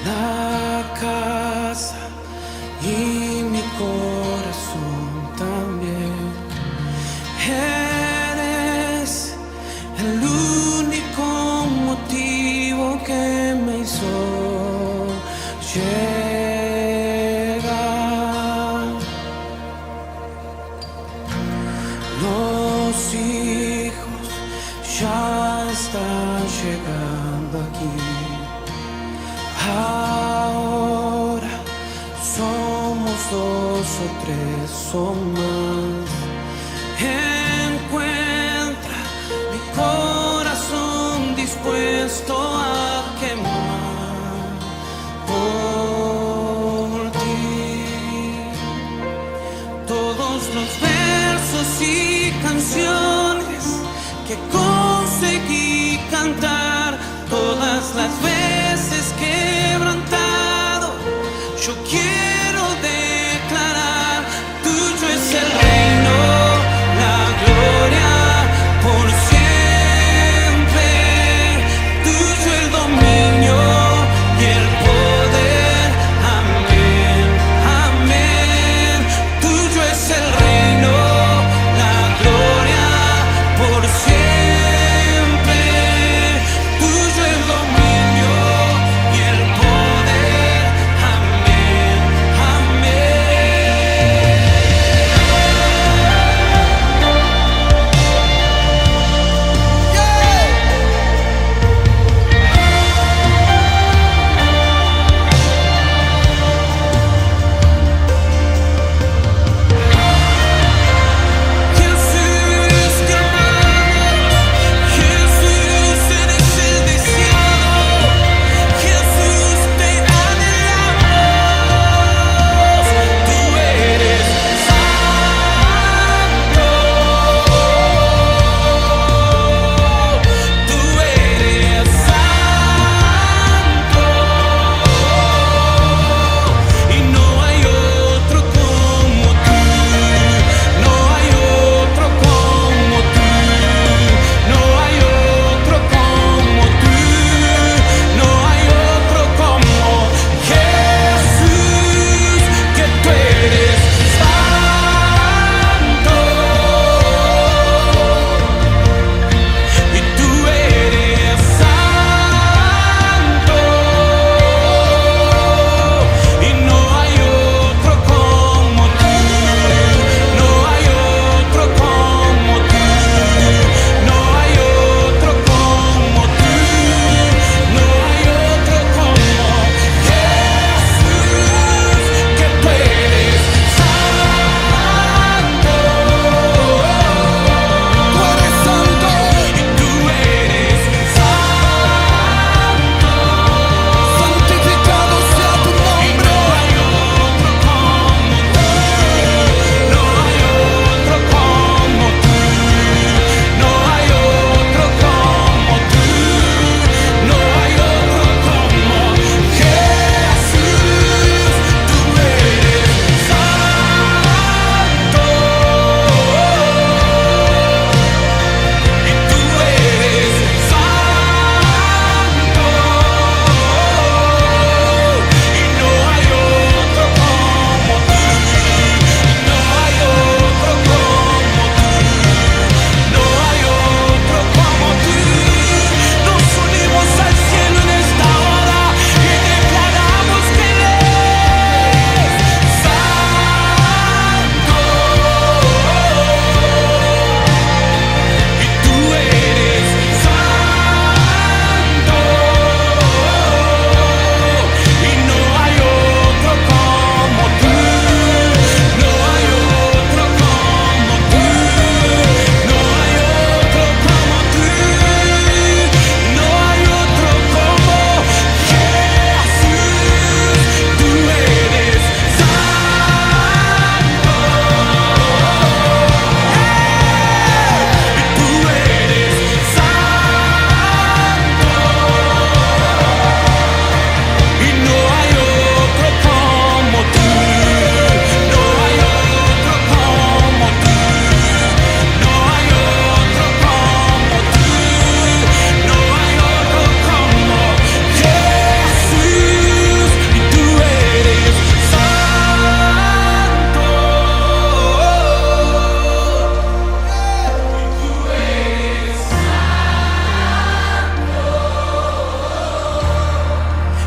la casa y mi corazón también. Eres el único motivo que me hizo llegar. Los hijos ya están llegando aquí. Ahora somos 2 o 3 o más. Encuentra mi corazón dispuesto a quemar por ti. Todos los versos y canciones que conseguí cantar, todas las veces quebrantado, yo quiero declarar: tuyo es el reino, la gloria por siempre, tuyo el dominio y el poder, amén, amén. Tuyo es el reino, la gloria por siempre, tuyo el dominio y el poder, amén,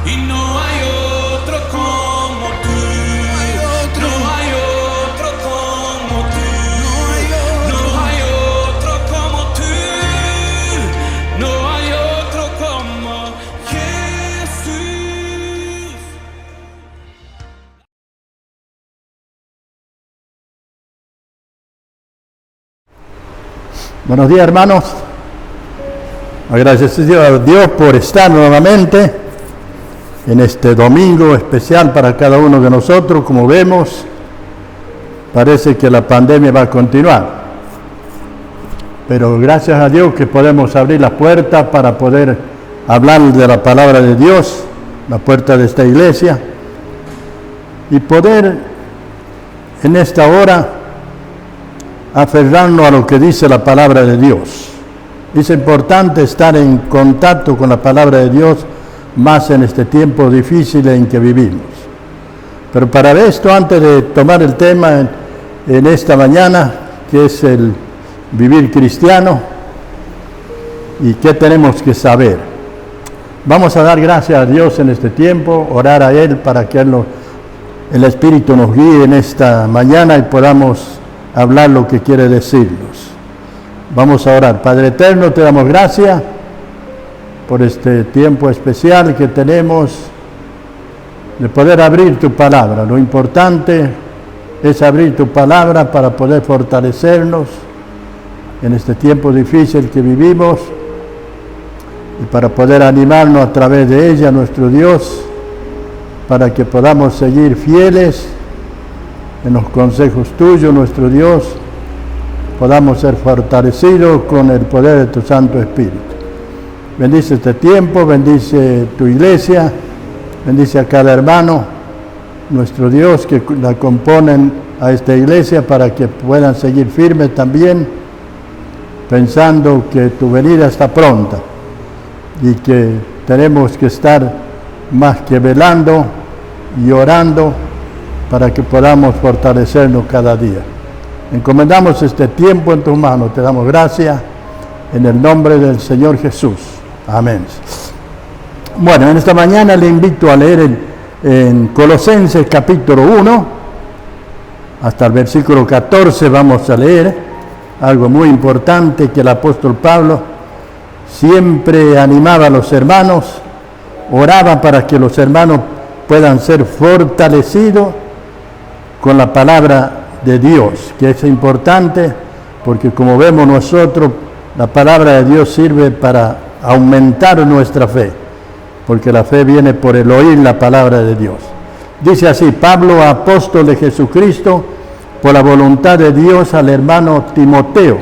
y no hay otro como tú. No hay otro como tú. No hay otro como tú. No hay otro como Jesús. Buenos días, hermanos. Agradecido a Dios por estar nuevamente en este domingo especial para cada uno de nosotros. Como vemos, parece que la pandemia va a continuar. Pero gracias a Dios que podemos abrir las puertas para poder hablar de la palabra de Dios, la puerta de esta iglesia, y poder en esta hora aferrarnos a lo que dice la palabra de Dios. Es importante estar en contacto con la palabra de Dios, más en este tiempo difícil en que vivimos. Pero para esto, antes de tomar el tema en esta mañana, que es el vivir cristiano y qué tenemos que saber, vamos a dar gracias a Dios en este tiempo, orar a Él para que el Espíritu nos guíe en esta mañana y podamos hablar lo que quiere decirnos. Vamos a orar. Padre eterno, te damos gracias por este tiempo especial que tenemos de poder abrir tu palabra. Lo importante es abrir tu palabra para poder fortalecernos en este tiempo difícil que vivimos y para poder animarnos a través de ella, nuestro Dios, para que podamos seguir fieles en los consejos tuyos, nuestro Dios, podamos ser fortalecidos con el poder de tu Santo Espíritu. Bendice este tiempo, bendice tu iglesia, bendice a cada hermano, nuestro Dios, que la componen a esta iglesia para que puedan seguir firmes también, pensando que tu venida está pronta y que tenemos que estar más que velando y orando para que podamos fortalecernos cada día. Encomendamos este tiempo en tus manos, te damos gracias en el nombre del Señor Jesús. Amén. Bueno, en esta mañana le invito a leer en Colosenses capítulo 1, hasta el versículo 14 vamos a leer algo muy importante que el apóstol Pablo siempre animaba a los hermanos, oraba para que los hermanos puedan ser fortalecidos con la palabra de Dios, que es importante porque, como vemos nosotros, la palabra de Dios sirve para aumentar nuestra fe, porque la fe viene por el oír la palabra de Dios. Dice así: Pablo, apóstol de Jesucristo, por la voluntad de Dios, al hermano Timoteo,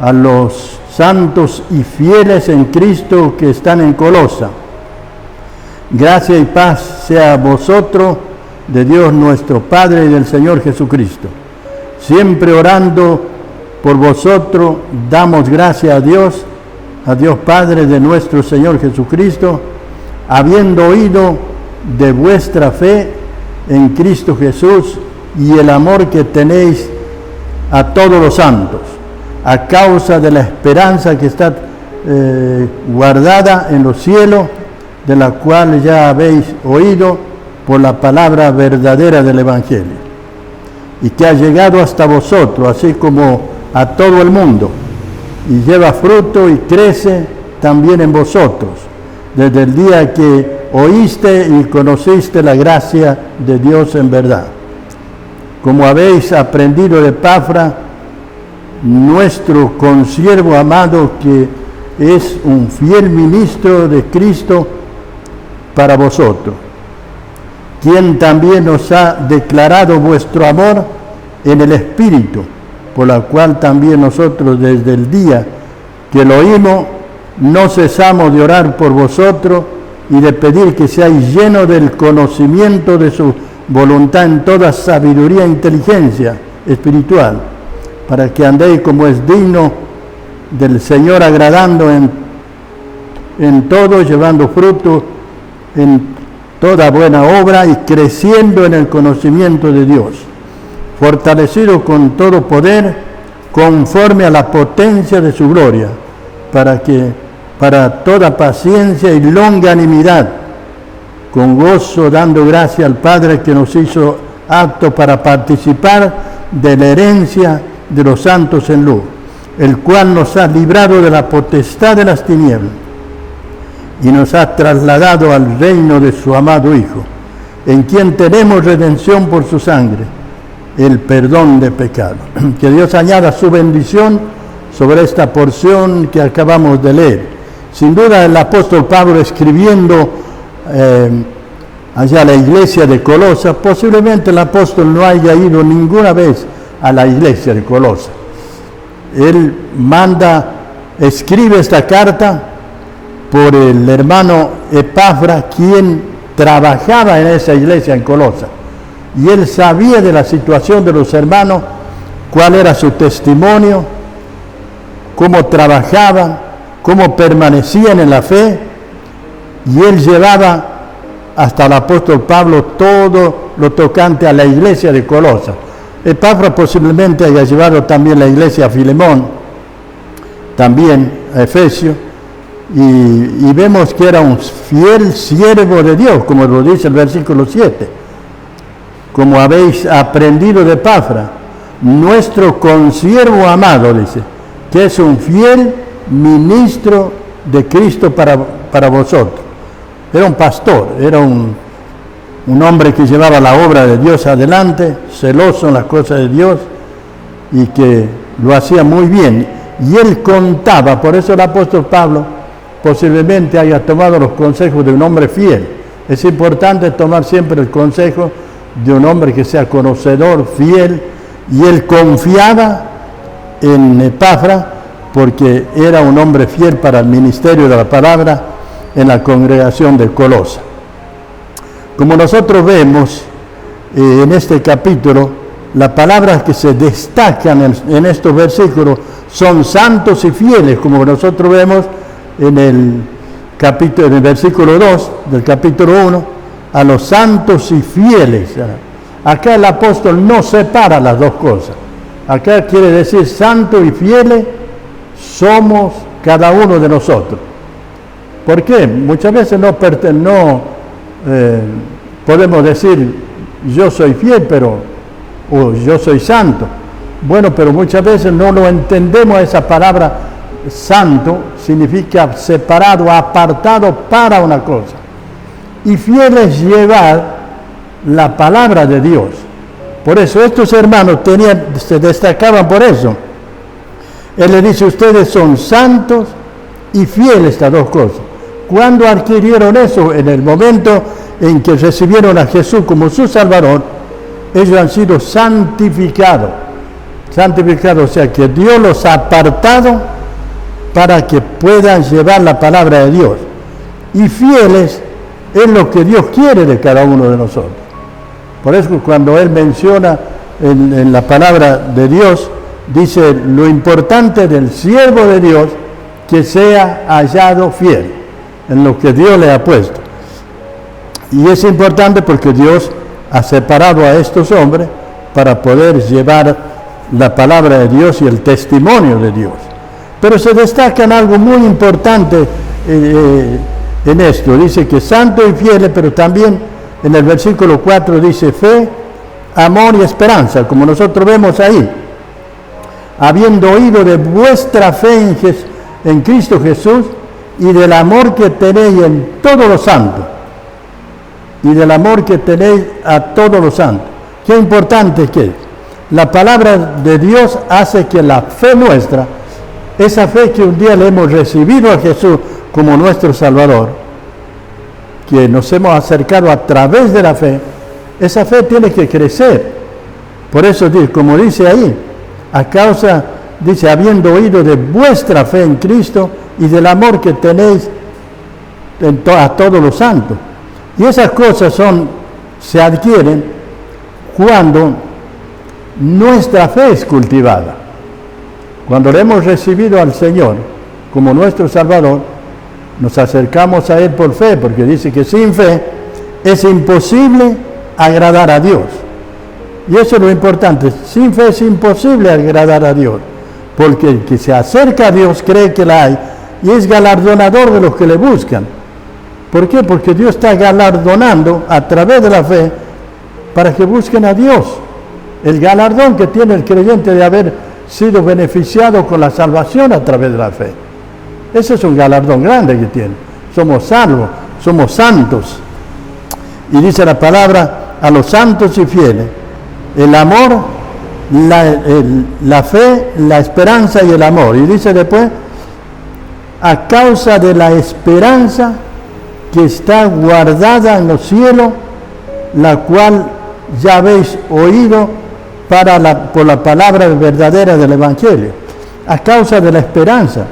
a los santos y fieles en Cristo que están en Colosa, gracia y paz sea a vosotros de Dios nuestro Padre y del Señor Jesucristo. Siempre orando por vosotros, damos gracias a Dios Padre de nuestro Señor Jesucristo, habiendo oído de vuestra fe en Cristo Jesús y el amor que tenéis a todos los santos, a causa de la esperanza que está guardada en los cielos, de la cual ya habéis oído por la palabra verdadera del Evangelio, y que ha llegado hasta vosotros, así como a todo el mundo, y lleva fruto y crece también en vosotros, desde el día que oíste y conociste la gracia de Dios en verdad, como habéis aprendido de Epafra, nuestro consiervo amado, que es un fiel ministro de Cristo para vosotros, quien también nos ha declarado vuestro amor en el Espíritu, por la cual también nosotros desde el día que lo oímos no cesamos de orar por vosotros y de pedir que seáis llenos del conocimiento de su voluntad en toda sabiduría e inteligencia espiritual, para que andéis como es digno del Señor, agradando en todo, llevando fruto en toda buena obra y creciendo en el conocimiento de Dios, fortalecido con todo poder, conforme a la potencia de su gloria, para toda paciencia y longanimidad con gozo dando gracias al Padre que nos hizo apto para participar de la herencia de los santos en luz, el cual nos ha librado de la potestad de las tinieblas y nos ha trasladado al reino de su amado Hijo, en quien tenemos redención por su sangre, el perdón de pecados. Que Dios añada su bendición sobre esta porción que acabamos de leer. Sin duda el apóstol Pablo, escribiendo allá a la iglesia de Colosa, posiblemente el apóstol no haya ido ninguna vez a la iglesia de Colosa. Él escribe esta carta por el hermano Epafra, quien trabajaba en esa iglesia en Colosa. Y él sabía de la situación de los hermanos, cuál era su testimonio, cómo trabajaban, cómo permanecían en la fe, y él llevaba hasta el apóstol Pablo todo lo tocante a la iglesia de Colosa. Epafra posiblemente haya llevado también la iglesia a Filemón, también a Efesio, y vemos que era un fiel siervo de Dios, como lo dice el versículo 7. Como habéis aprendido de Epafra, nuestro consiervo amado, dice, que es un fiel ministro de Cristo para vosotros. Era un pastor, era un hombre que llevaba la obra de Dios adelante, celoso en las cosas de Dios, y que lo hacía muy bien. Y él contaba, por eso el apóstol Pablo posiblemente haya tomado los consejos de un hombre fiel. Es importante tomar siempre el consejo de un hombre que sea conocedor, fiel, y él confiaba en Epafra porque era un hombre fiel para el ministerio de la palabra en la congregación de Colosa. Como nosotros vemos en este capítulo, las palabras que se destacan en estos versículos son santos y fieles, como nosotros vemos en el versículo 2 del capítulo 1, a los santos y fieles. Acá el apóstol no separa las dos cosas. Acá quiere decir santo y fieles somos cada uno de nosotros. ¿Por qué? Muchas veces no podemos decir yo soy fiel, o yo soy santo. Bueno, pero muchas veces no lo entendemos. Esa palabra santo significa separado, apartado para una cosa. Y fiel es llevar la palabra de Dios. Por eso estos hermanos se destacaban por eso. Él le dice, ustedes son santos y fieles, estas dos cosas. ¿Cuándo adquirieron eso? En el momento en que recibieron a Jesús como su Salvador, ellos han sido santificados. Santificados, o sea que Dios los ha apartado para que puedan llevar la palabra de Dios. Y fieles es lo que Dios quiere de cada uno de nosotros. Por eso cuando Él menciona en la palabra de Dios, dice lo importante del siervo de Dios, que sea hallado fiel en lo que Dios le ha puesto. Y es importante porque Dios ha separado a estos hombres para poder llevar la palabra de Dios y el testimonio de Dios. Pero se destaca en algo muy importante en esto. Dice que santo y fieles, pero también en el versículo 4 dice fe, amor y esperanza, como nosotros vemos ahí. Habiendo oído de vuestra fe en Cristo Jesús y del amor que tenéis en todos los santos. Y del amor que tenéis a todos los santos. Qué importante es que la palabra de Dios hace que la fe nuestra, esa fe que un día le hemos recibido a Jesús como nuestro Salvador, que nos hemos acercado a través de la fe, esa fe tiene que crecer. Por eso, como dice ahí, dice, habiendo oído de vuestra fe en Cristo y del amor que tenéis a todos los santos. Y esas cosas se adquieren cuando nuestra fe es cultivada. Cuando le hemos recibido al Señor como nuestro Salvador, nos acercamos a Él por fe, porque dice que sin fe es imposible agradar a Dios. Y eso es lo importante. Sin fe es imposible agradar a Dios, porque el que se acerca a Dios cree que la hay y es galardonador de los que le buscan. ¿Por qué? Porque Dios está galardonando a través de la fe para que busquen a Dios. El galardón que tiene el creyente de haber sido beneficiado con la salvación a través de la fe. Ese es un galardón grande que tiene. Somos salvos, somos santos. Y dice la palabra, a los santos y fieles, el amor, la fe, la esperanza y el amor. Y dice después, a causa de la esperanza que está guardada en los cielos, la cual ya habéis oído por la palabra verdadera del Evangelio. A causa de la esperanza.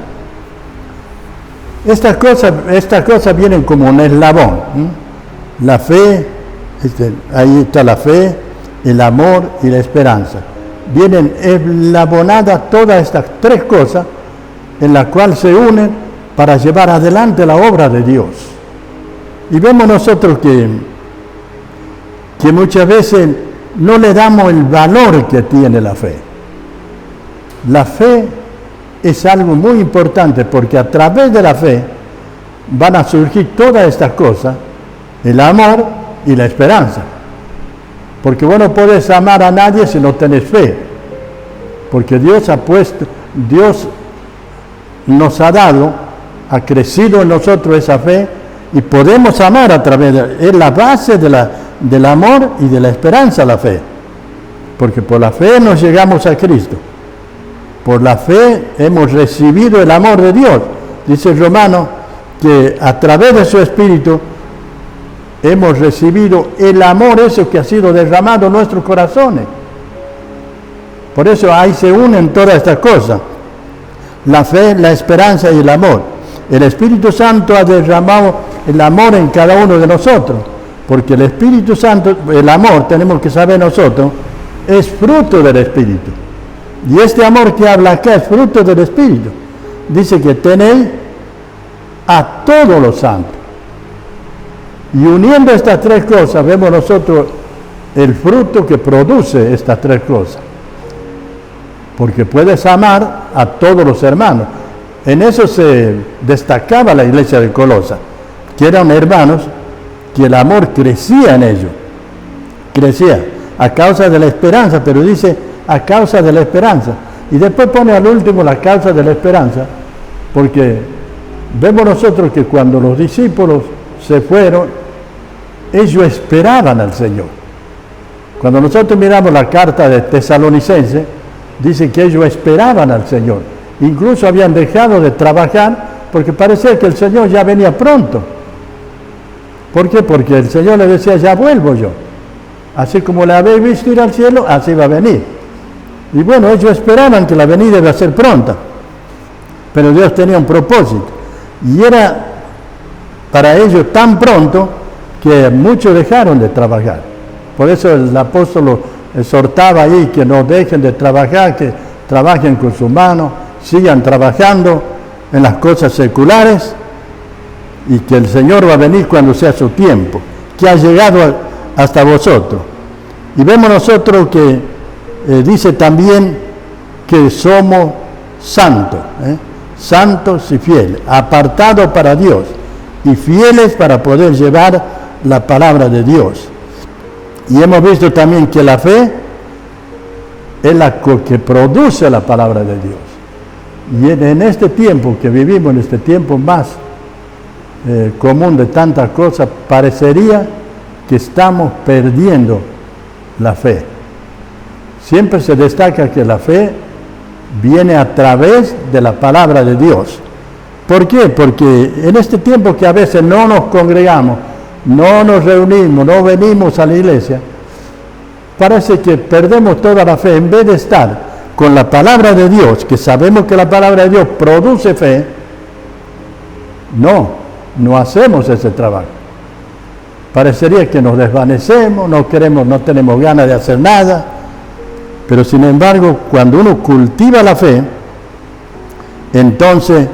Estas cosas vienen como un eslabón. La fe, ahí está la fe, el amor y la esperanza. Vienen eslabonadas todas estas tres cosas en las cuales se unen para llevar adelante la obra de Dios. Y vemos nosotros que muchas veces no le damos el valor que tiene la fe. La fe es algo muy importante porque a través de la fe van a surgir todas estas cosas, el amor y la esperanza. Porque vos no podés amar a nadie si no tenés fe. Porque Dios nos ha dado, ha crecido en nosotros esa fe y podemos amar a través de... Es la base del amor y de la esperanza la fe. Porque por la fe nos llegamos a Cristo. Por la fe hemos recibido el amor de Dios. Dice Romano que a través de su Espíritu hemos recibido el amor ese que ha sido derramado en nuestros corazones. Por eso ahí se unen todas estas cosas. La fe, la esperanza y el amor. El Espíritu Santo ha derramado el amor en cada uno de nosotros. Porque el Espíritu Santo, el amor, tenemos que saber nosotros, es fruto del Espíritu. Y este amor que habla acá es fruto del Espíritu. Dice que tenéis a todos los santos. Y uniendo estas tres cosas, vemos nosotros el fruto que produce estas tres cosas. Porque puedes amar a todos los hermanos. En eso se destacaba la iglesia de Colosa, que eran hermanos, que el amor crecía en ellos. Crecía a causa de la esperanza, pero dice a causa de la esperanza. Y después pone al último la causa de la esperanza, porque vemos nosotros que cuando los discípulos se fueron, ellos esperaban al Señor. Cuando nosotros miramos la carta de Tesalonicenses, dice que ellos esperaban al Señor. Incluso habían dejado de trabajar porque parecía que el Señor ya venía pronto. ¿Por qué? Porque el Señor les decía, ya vuelvo yo. Así como le habéis visto ir al cielo, así va a venir. Y bueno, ellos esperaban que la venida iba a ser pronta. Pero Dios tenía un propósito. Y era para ellos tan pronto que muchos dejaron de trabajar. Por eso el apóstol lo exhortaba ahí que no dejen de trabajar, que trabajen con sus manos, sigan trabajando en las cosas seculares y que el Señor va a venir cuando sea su tiempo, que ha llegado hasta vosotros. Y vemos nosotros que dice también que somos santos, santos y fieles, apartados para Dios y fieles para poder llevar la palabra de Dios. Y hemos visto también que la fe es la que produce la palabra de Dios. Y en este tiempo que vivimos, en este tiempo más común de tantas cosas, parecería que estamos perdiendo la fe. Siempre se destaca que la fe viene a través de la palabra de Dios. ¿Por qué? Porque en este tiempo que a veces no nos congregamos, no nos reunimos, no venimos a la iglesia, parece que perdemos toda la fe. En vez de estar con la palabra de Dios, que sabemos que la palabra de Dios produce fe, no hacemos ese trabajo. Parecería que nos desvanecemos, no tenemos ganas de hacer nada, pero sin embargo, cuando uno cultiva la fe, entonces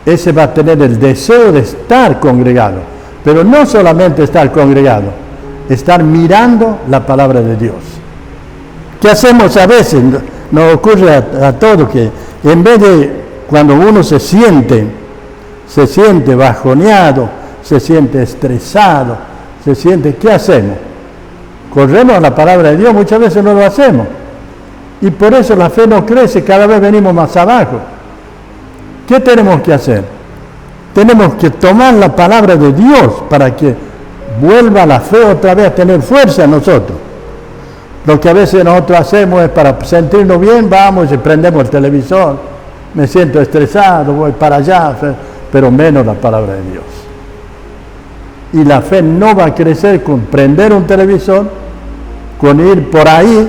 ese va a tener el deseo de estar congregado. Pero no solamente estar congregado, estar mirando la palabra de Dios. ¿Qué hacemos a veces? Nos ocurre a todos que en vez de cuando uno se siente bajoneado, se siente estresado, se siente, ¿qué hacemos? Corremos a la palabra de Dios, muchas veces no lo hacemos. Y por eso la fe no crece, cada vez venimos más abajo. ¿Qué tenemos que hacer? Tenemos que tomar la palabra de Dios para que vuelva la fe otra vez a tener fuerza en nosotros. Lo que a veces nosotros hacemos es para sentirnos bien, vamos y prendemos el televisor, me siento estresado, voy para allá, pero menos la palabra de Dios. Y la fe no va a crecer con prender un televisor, con ir por ahí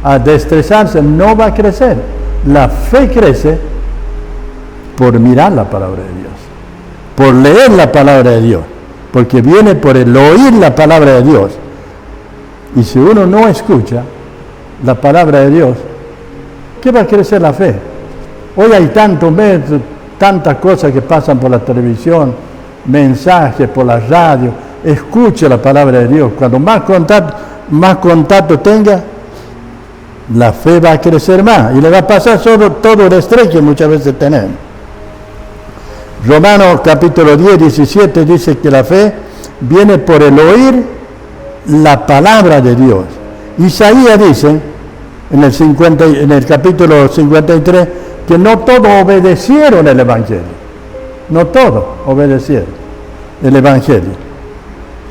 a desestresarse, no va a crecer. La fe crece por mirar la palabra de Dios, por leer la palabra de Dios, porque viene por el oír la palabra de Dios. Y si uno no escucha la palabra de Dios, ¿qué va a crecer la fe? Hoy hay tantas cosas que pasan por la televisión, mensajes por la radio. Escuche la palabra de Dios. Cuando más contacto tenga, la fe va a crecer más y le va a pasar todo el estrés que muchas veces tenemos. Romanos capítulo 10, 17 dice que la fe viene por el oír la palabra de Dios. Isaías dice en el capítulo 53 que no todos obedecieron el Evangelio. No todos obedecieron el Evangelio,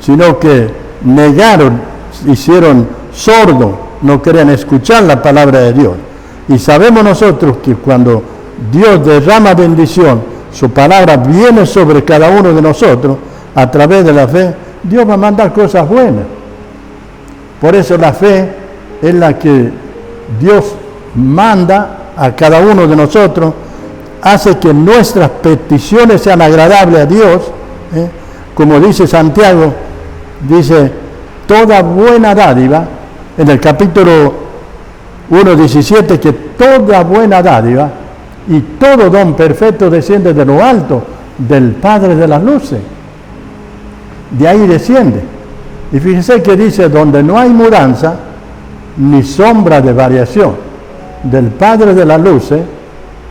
sino que negaron, hicieron sordos, no querían escuchar la palabra de Dios. Y sabemos nosotros que cuando Dios derrama bendición, su palabra viene sobre cada uno de nosotros a través de la fe, Dios va a mandar cosas buenas. Por eso la fe es la que Dios manda a cada uno de nosotros, hace que nuestras peticiones sean agradables a Dios, como dice Santiago, dice, toda buena dádiva, en el capítulo 1:17, que toda buena dádiva y todo don perfecto desciende de lo alto, del Padre de las luces. De ahí desciende. Y fíjense que dice, donde no hay mudanza, ni sombra de variación. Del Padre de las luces,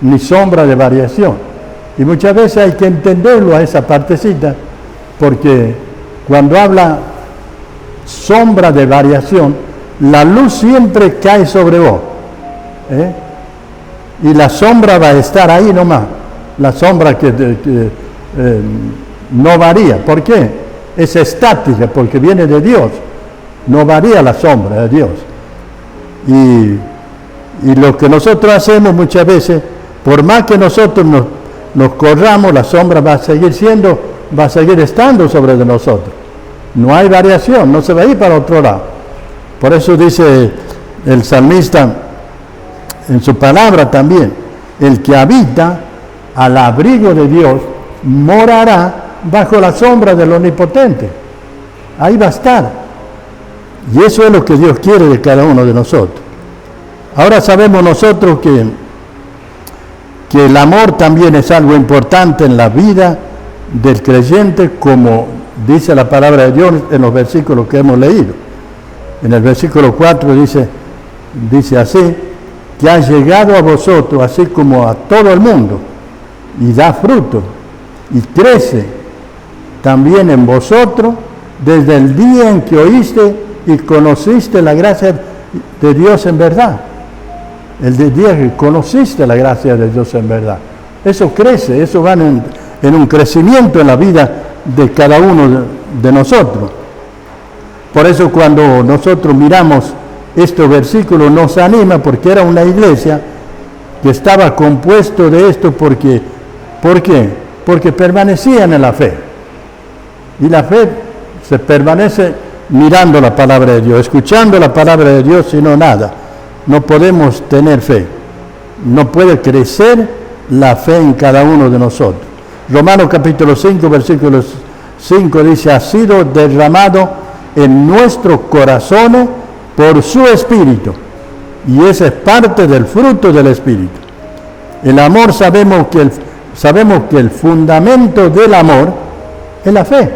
ni sombra de variación. Y muchas veces hay que entenderlo a esa partecita, porque cuando habla sombra de variación, la luz siempre cae sobre vos. Y la sombra va a estar ahí nomás. La sombra que no varía. ¿Por qué? Es estática, porque viene de Dios. No varía la sombra de Dios. Y lo que nosotros hacemos muchas veces, por más que nosotros nos corramos, la sombra va a seguir estando sobre de nosotros. No hay variación, no se va a ir para otro lado. Por eso dice el salmista en su palabra también, el que habita al abrigo de Dios morará bajo la sombra del Omnipotente. Ahí va a estar. Y eso es lo que Dios quiere de cada uno de nosotros. Ahora sabemos nosotros que el amor también es algo importante en la vida del creyente, como dice la palabra de Dios en los versículos que hemos leído. En el versículo 4 dice así, que ha llegado a vosotros así como a todo el mundo, y da fruto, y crece también en vosotros desde el día en que oíste y conociste la gracia de Dios en verdad. El día que conociste la gracia de Dios en verdad. Eso crece, eso va en un crecimiento en la vida de cada uno de nosotros. Por eso cuando nosotros miramos estos versículos nos anima, porque era una iglesia que estaba compuesto de esto. ¿Por qué? Porque permanecían en la fe. Y la fe se permanece mirando la palabra de Dios, escuchando la palabra de Dios, sino nada. No podemos tener fe. No puede crecer la fe en cada uno de nosotros. Romanos capítulo 5, versículo 5 dice, ha sido derramado en nuestros corazones por su Espíritu. Y esa es parte del fruto del Espíritu. El amor, sabemos que el fundamento del amor es la fe.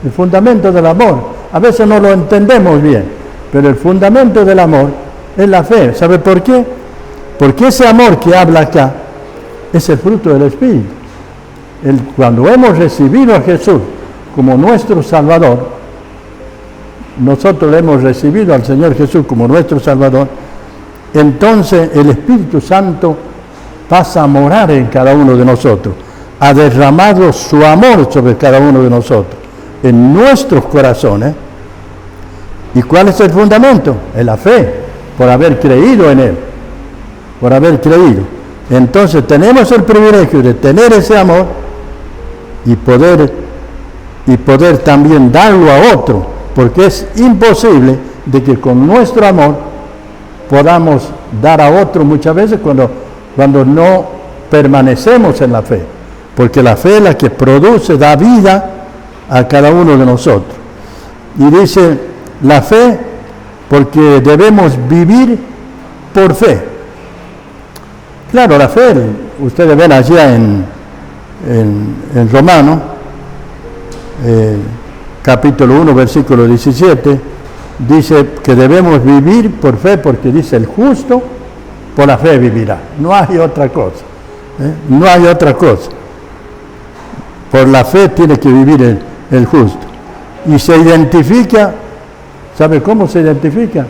El fundamento del amor. A veces no lo entendemos bien, pero el fundamento del amor es la fe. ¿Sabe por qué? Porque ese amor que habla acá es el fruto del Espíritu. Cuando hemos recibido a Jesús como nuestro Salvador, nosotros le hemos recibido al Señor Jesús como nuestro Salvador, entonces el Espíritu Santo pasa a morar en cada uno de nosotros, ha derramado su amor sobre cada uno de nosotros, en nuestros corazones. ¿Y cuál es el fundamento? Es la fe, por haber creído en Él, por haber creído. Entonces tenemos el privilegio de tener ese amor y poder también darlo a otro, porque es imposible de que con nuestro amor podamos dar a otro muchas veces cuando no permanecemos en la fe, porque la fe es la que produce, da vida a cada uno de nosotros. Y dice la fe, porque debemos vivir por fe. Claro, la fe, ustedes ven allá en Romanos, capítulo 1, versículo 17, dice que debemos vivir por fe, porque dice el justo por la fe vivirá. No hay otra cosa, no hay otra cosa. Por la fe tiene que vivir el justo. Y se identifica, ¿sabe cómo se identifica?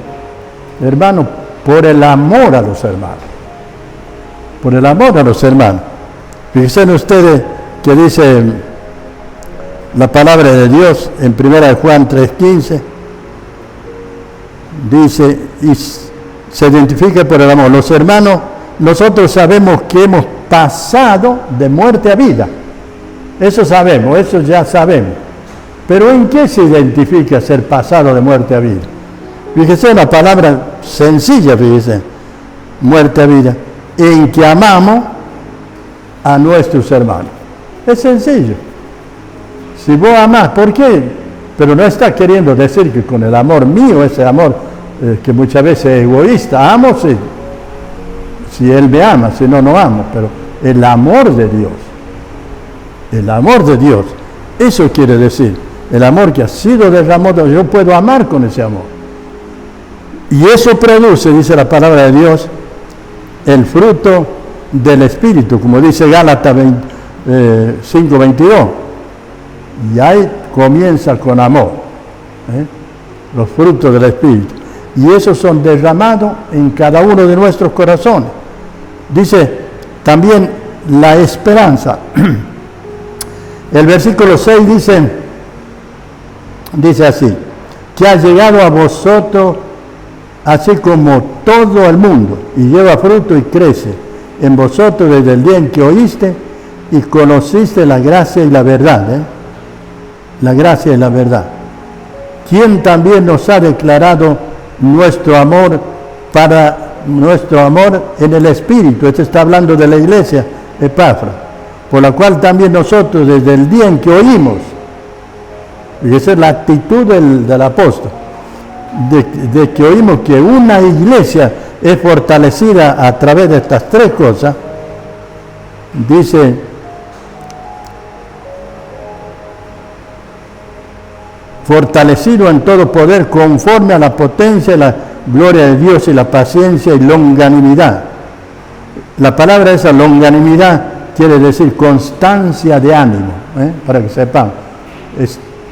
Hermano, por el amor a los hermanos. Por el amor a los hermanos. Fíjense ustedes que dice la palabra de Dios en 1 Juan 3:15, dice, y se identifica por el amor. Los hermanos, nosotros sabemos que hemos pasado de muerte a vida. Eso sabemos, eso ya sabemos. Pero ¿en qué se identifica ser pasado de muerte a vida? Fíjese una palabra sencilla, fíjese, muerte a vida, en que amamos a nuestros hermanos. Es sencillo. Si vos amás, ¿por qué? Pero no está queriendo decir que con el amor mío, ese amor que muchas veces es egoísta, amo si Él me ama, si no, no amo, pero el amor de Dios, eso quiere decir, el amor que ha sido derramado, yo puedo amar con ese amor. Y eso produce, dice la palabra de Dios, el fruto del Espíritu, como dice Gálatas 5:22. Y ahí comienza con amor, los frutos del Espíritu. Y esos son derramados en cada uno de nuestros corazones. Dice también la esperanza. El versículo 6 dice así, que ha llegado a vosotros así como todo el mundo, y lleva fruto y crece en vosotros desde el día en que oíste y conociste la gracia y la verdad. La gracia y la verdad. Quien también nos ha declarado nuestro amor en el Espíritu. Esto está hablando de la iglesia Epafra, por la cual también nosotros desde el día en que oímos, y esa es la actitud del apóstol, de que oímos que una iglesia es fortalecida a través de estas tres cosas, dice, fortalecido en todo poder conforme a la potencia y la gloria de Dios y la paciencia y longanimidad. La palabra esa longanimidad quiere decir constancia de ánimo, para que sepan.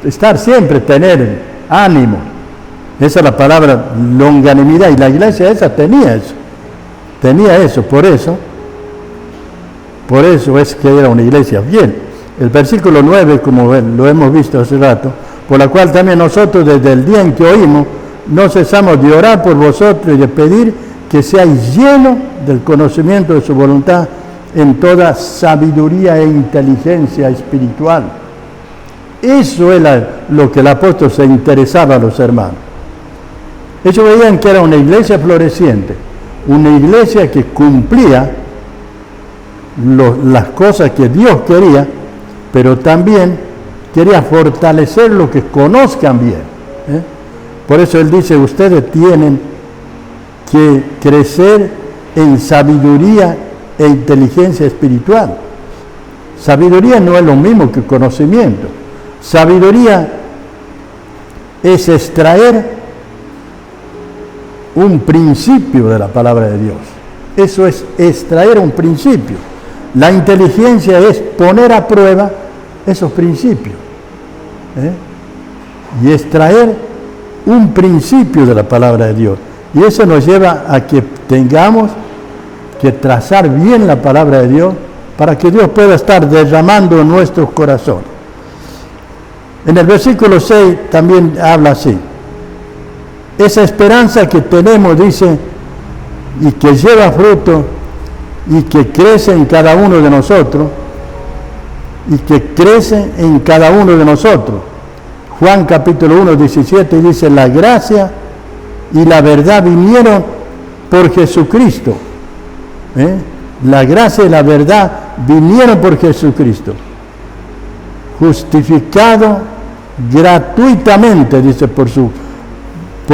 Estar siempre, tener ánimo. Esa es la palabra longanimidad, y la iglesia esa tenía eso, por eso es que era una iglesia fiel. El versículo 9, como lo hemos visto hace rato, por la cual también nosotros desde el día en que oímos no cesamos de orar por vosotros y de pedir que seáis llenos del conocimiento de su voluntad en toda sabiduría e inteligencia espiritual. Eso es lo que el apóstol se interesaba a los hermanos. Ellos veían que era una iglesia floreciente, una iglesia que cumplía las cosas que Dios quería, pero también quería fortalecer lo que conozcan bien. Por eso él dice, ustedes tienen que crecer en sabiduría e inteligencia espiritual. Sabiduría no es lo mismo que conocimiento. Sabiduría es extraer un principio de la palabra de Dios. Eso es extraer un principio. La inteligencia es poner a prueba esos principios, y extraer un principio de la palabra de Dios. Y eso nos lleva a que tengamos que trazar bien la palabra de Dios para que Dios pueda estar derramando en nuestros corazones. En el versículo 6 también habla así. Esa esperanza que tenemos, dice, y que lleva fruto y que crece en cada uno de nosotros, y que crece en cada uno de nosotros. Juan capítulo 1, 17 dice, la gracia y la verdad vinieron por Jesucristo. La gracia y la verdad vinieron por Jesucristo. Justificado gratuitamente, dice, por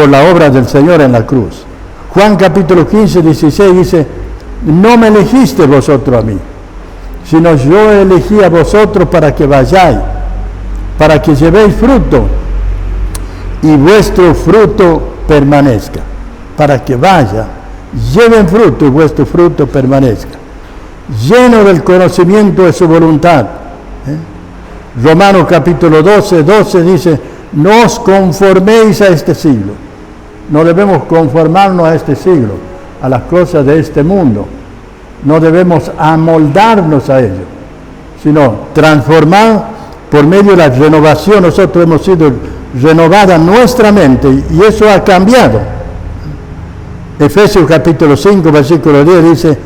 la obra del Señor en la cruz. Juan capítulo 15, 16 dice, no me elegiste vosotros a mí, sino yo elegí a vosotros para que vayáis, para que llevéis fruto y vuestro fruto permanezca. Para que vaya, lleven fruto y vuestro fruto permanezca. Lleno del conocimiento de su voluntad. Romanos capítulo 12, 12 dice, no os conforméis a este siglo. No debemos conformarnos a este siglo, a las cosas de este mundo. No debemos amoldarnos a ello, sino transformar por medio de la renovación. Nosotros hemos sido renovada nuestra mente y eso ha cambiado. Efesios capítulo 5, versículo 10 dice,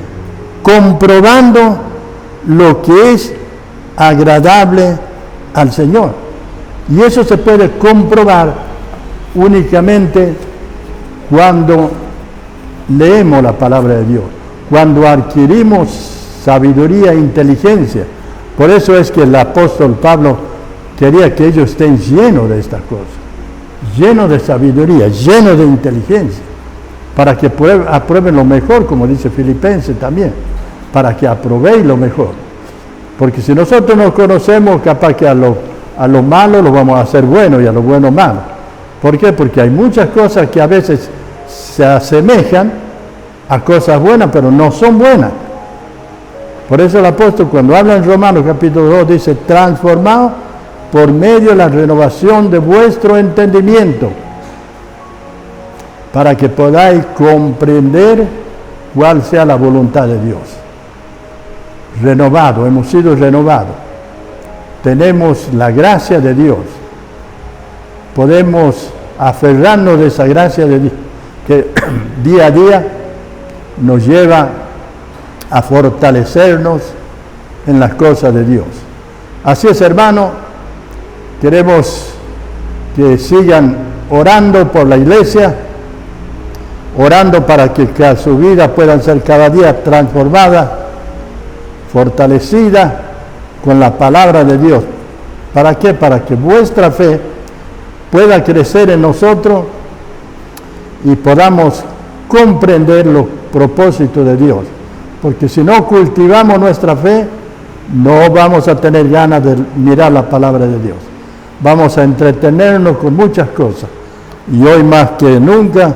comprobando lo que es agradable al Señor. Y eso se puede comprobar únicamente cuando leemos la palabra de Dios, cuando adquirimos sabiduría e inteligencia. Por eso es que el apóstol Pablo quería que ellos estén llenos de estas cosas, llenos de sabiduría, llenos de inteligencia, para que aprueben lo mejor, como dice Filipenses también, para que aprobéis lo mejor. Porque si nosotros nos conocemos, capaz que a lo malo lo vamos a hacer bueno y a lo bueno malo. ¿Por qué? Porque hay muchas cosas que a veces se asemejan a cosas buenas, pero no son buenas. Por eso el apóstol, cuando habla en Romanos capítulo 2, dice, transformado por medio de la renovación de vuestro entendimiento, para que podáis comprender cuál sea la voluntad de Dios. Renovado, hemos sido renovados. Tenemos la gracia de Dios. Podemos aferrarnos de esa gracia de Dios, que día a día nos lleva a fortalecernos en las cosas de Dios. Así es, hermano, queremos que sigan orando por la iglesia, orando para que su vida puedan ser cada día transformada, fortalecida con la palabra de Dios. ¿Para qué? Para que vuestra fe pueda crecer en nosotros y podamos comprender los propósitos de Dios. Porque si no cultivamos nuestra fe, no vamos a tener ganas de mirar la palabra de Dios. Vamos a entretenernos con muchas cosas. Y hoy más que nunca,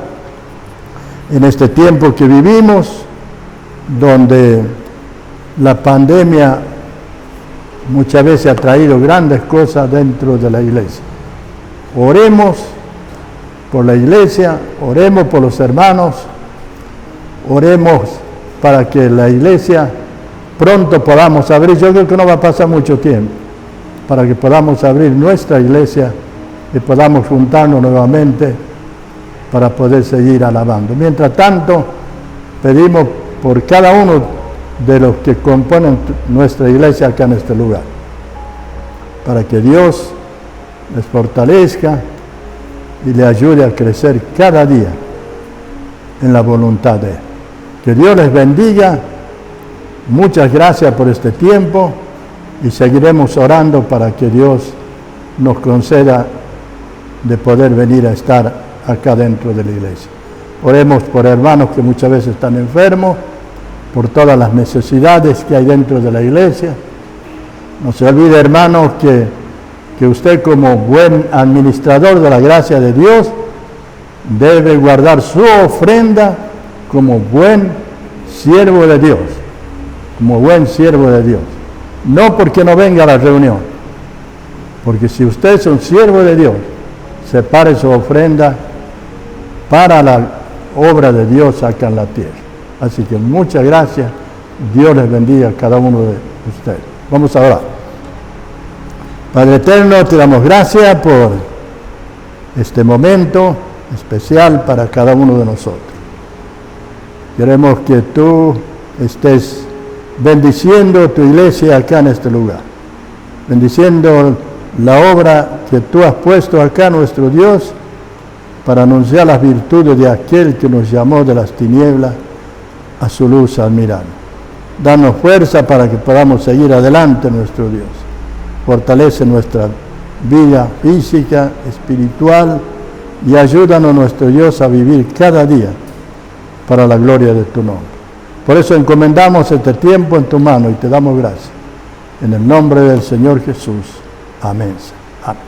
en este tiempo que vivimos, donde la pandemia muchas veces ha traído grandes cosas dentro de la iglesia. Oremos por la iglesia, oremos por los hermanos, oremos para que la iglesia pronto podamos abrir. Yo creo que no va a pasar mucho tiempo para que podamos abrir nuestra iglesia y podamos juntarnos nuevamente para poder seguir alabando. Mientras tanto, pedimos por cada uno de los que componen nuestra iglesia acá en este lugar, para que Dios les fortalezca y le ayude a crecer cada día en la voluntad de Él. Que Dios les bendiga. Muchas gracias por este tiempo y seguiremos orando para que Dios nos conceda de poder venir a estar acá dentro de la iglesia. Oremos por hermanos que muchas veces están enfermos, por todas las necesidades que hay dentro de la iglesia. No se olvide, hermanos, que usted como buen administrador de la gracia de Dios debe guardar su ofrenda como buen siervo de Dios. como buen siervo de Dios. No porque no venga a la reunión, porque si usted es un siervo de Dios, separe su ofrenda para la obra de Dios acá en la tierra. Así que muchas gracias. Dios les bendiga a cada uno de ustedes. Vamos a orar. Padre eterno, te damos gracias por este momento especial para cada uno de nosotros. Queremos que tú estés bendiciendo tu iglesia acá en este lugar, bendiciendo la obra que tú has puesto acá, nuestro Dios, para anunciar las virtudes de aquel que nos llamó de las tinieblas a su luz admirable. Danos fuerza para que podamos seguir adelante, nuestro Dios. Fortalece nuestra vida física, espiritual, y ayúdanos, nuestro Dios, a vivir cada día para la gloria de tu nombre. Por eso encomendamos este tiempo en tu mano y te damos gracias. En el nombre del Señor Jesús. Amén. Amén.